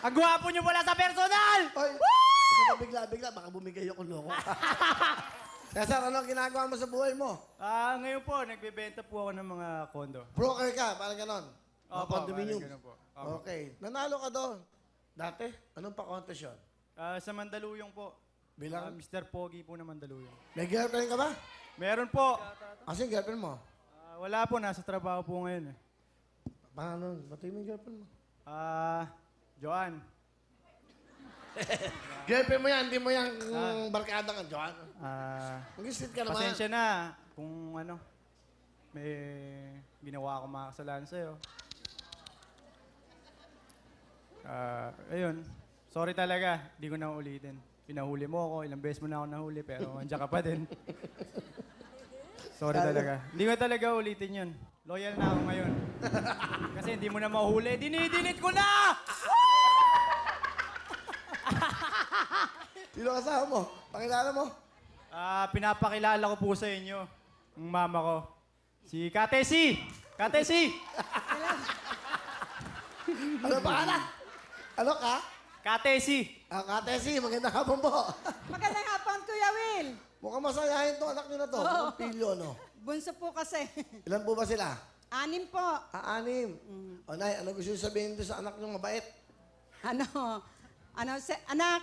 Ang gwapo niyo pala sa personal! Oy, ito bigla-bigla, baka bumigay ako loko. Cesar, ano ang ginagawa mo sa buhay mo? Ngayon po, nagbebenta po ako ng mga kondo. Broker ka, parang ganon. Mga Opo, condominium. parang ganun po. Opo. Okay. Nanalo ka doon. Dati? Anong pa-contest yun? Sa Mandaluyong po. Bilang? Mr. Pogi po na Mandaluyong. May girlfriend ka ba? Meron po. Kasi girlfriend mo? Wala po, nasa trabaho po ngayon. Paano? Ba't yung girlfriend mo? Joanne. Girlfriend mo yan, hindi mo yan barkada ka, Johan. Mag-street ka naman. Pasensya na kung may ginawa akong mga kasalanan sa'yo. Ayun, sorry talaga, hindi ko na ulitin. Pinahuli mo ako, ilang beses mo na ako nahuli, pero andiyan ka pa din. Sorry talaga. Hindi ko talaga ulitin yun. Loyal na ako ngayon. Kasi hindi mo na mahuli, dinidelete ko na! Sino kasama mo? Pakilala mo? Pinapakilala ko po sa inyo, ang mama ko. Si Katesi! Katesi! Ano pangalan? Ano ka? Katesi! Katesi, magandang hapon po. Magandang hapon, Kuya Will. Mukhang masayahin to, anak niyo na to. Mukhang pilyo, no? Bunso po kasi. Ilan po ba sila? 6 po. 6. O, Nay, ano gusto niyo sabihin doon sa anak niyo mabait? Anak,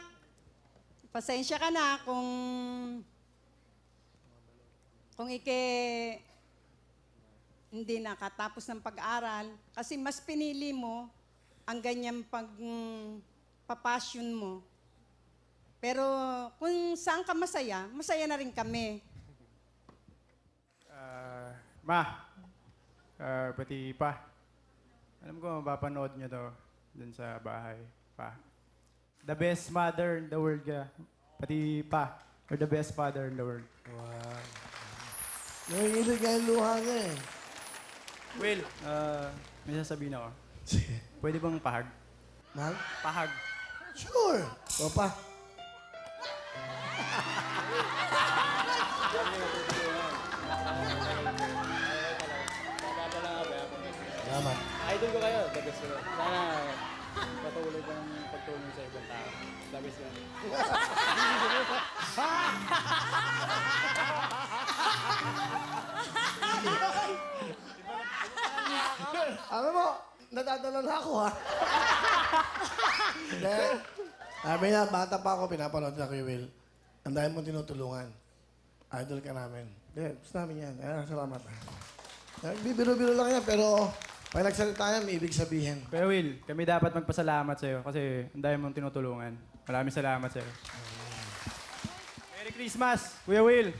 pasensya ka na kung hindi nakatapos ng pag-aral. Kasi mas pinili mo ang ganyang papasyon mo. Pero kung saan ka masaya, masaya na rin kami. Pati pa. Alam ko, mapapanood niyo to dun sa bahay. Pa. The best mother in the world ka. Pati pa. Or the best father in the world. Wow. Nangigilig nga yung luha niya eh. Will, may sasabihin ako. Sige. Pwede bang pahag? Mahal? Pahag. Sure. O pa. Salamat. Idol ko kayo, the best ko. Sana patuloy kang pagtulong sa ibang tao. The best ko. Alam mo, nadadala na ako ha. Hindi. Sabi niya, bata pa ako, pinapanood na Kuya Will. Ang dahil mo tinutulungan. Idol ka namin. Hindi, gusto namin yan. Salamat. Bibiro-biro lang yan, pero pag nagsalita yan, may ibig sabihin. Kuya Will, kami dapat magpasalamat sa'yo kasi ang dami mong tinutulungan. Maraming salamat sa'yo. Merry Christmas, Kuya Will.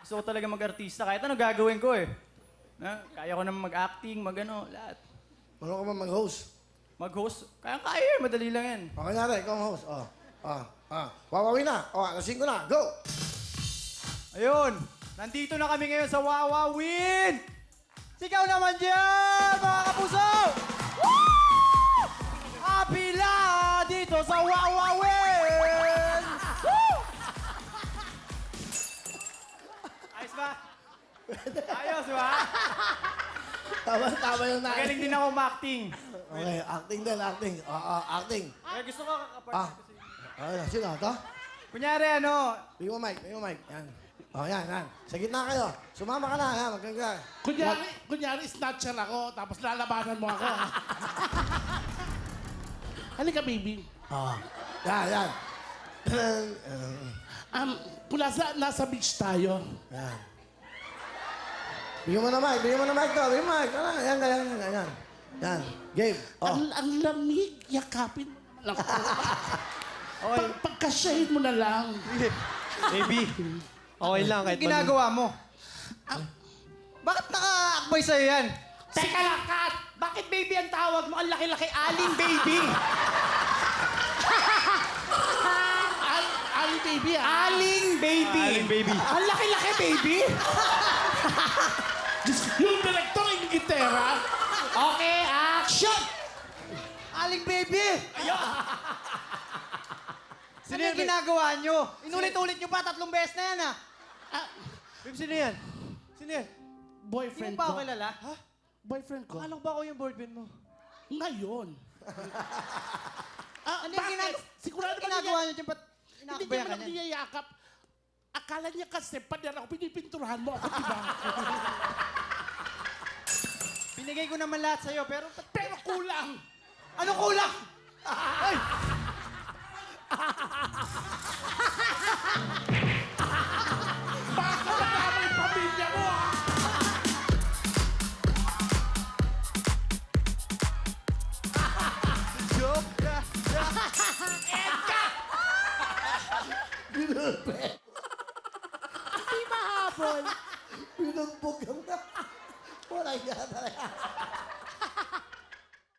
Gusto ko talaga mag-artista. Kahit ano gagawin ko eh. Kaya ko naman mag-acting, lahat. Ano ka man mag-host? Mag-host, kaya madali lang yan. Okay na rin, ikaw ang host. Wawawi na. Alasing ko na. Go! Ayun, nandito na kami ngayon sa Wawawin! Sigaw naman dyan, mga kapuso! Woo! Kapila dito sa Wawawin! Woo! Ayos ba? Ayos ba? Tama yung nain. Magaling din ako ma-acting. Okay, acting din, acting. Acting. Gusto ko kakapartner kasi. Sino ito? Kunyari Bigyan mo mic. Yan. Yan. Sa gitna kayo. Sumama ka na, ha? Magkagaya. Kunyari, snatcher ako, tapos lalabanan mo ako. Halika, baby. Yan. Nasa beach tayo. Yan. Bigyan mo na mic to. Bigyan mo mic. Yan. Yan. Game. Ang lamig, yakapin. Okay. Pagkasyahin mo na lang. Baby, okay lang. Anong ginagawa mo? Bakit naka-akbay sa'yo yan? Teka lang, Kat! Bakit baby ang tawag mo? Ang laki-laki, aling baby! Ali baby, ah. Aling baby! Aling baby. Ang laki-laki, baby! Yung direktor ng gitara. Okay, action! Aling baby! Ano yung ginagawa nyo? Inulit-ulit nyo pa, 3 beses na yan, Babe, sino yan? Sino yan? Hindi Boyfriend mo pa ko. ako kilala? Boyfriend ko. Akala ko ba ako yung boyfriend mo? Ngayon. Ano yung Sigurado ba ginagawa niyo dyan? Ba't Hindi inakbayan naman ka ako niya? niyayakap. Akala niya kasi, pader ako, pinipinturahan mo ako, diba? Binigay ko naman lahat sa'yo, pero Pero kulang. anong kulang? Baka matama yung pamilya mo, ha? Joke ka! Binugbog ang... Wala yan talaga.